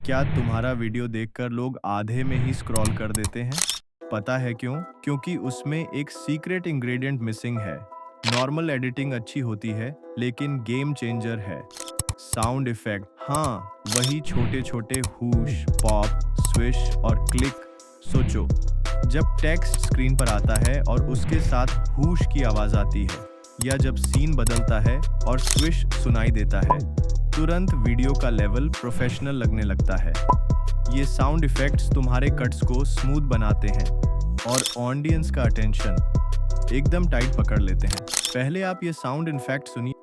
क्या तुम्हारा वीडियो देखकर लोग आधे में ही स्क्रॉल कर देते हैं? पता है क्यों? क्योंकि उसमें एक सीक्रेट इंग्रेडिएंट मिसिंग है। नॉर्मल एडिटिंग अच्छी होती है, लेकिन गेम चेंजर है साउंड इफेक्ट। हाँ, वही छोटे छोटे हुश, पॉप, स्विश और क्लिक। सोचो, जब टेक्स्ट स्क्रीन पर आता है और उसके साथ हुश की आवाज आती है, या जब सीन बदलता है और स्विश सुनाई देता है, तुरंत वीडियो का लेवल प्रोफेशनल लगने लगता है। ये साउंड इफेक्ट्स तुम्हारे कट्स को स्मूथ बनाते हैं और ऑडियंस का अटेंशन एकदम टाइट पकड़ लेते हैं। पहले आप ये साउंड इफेक्ट सुनिए।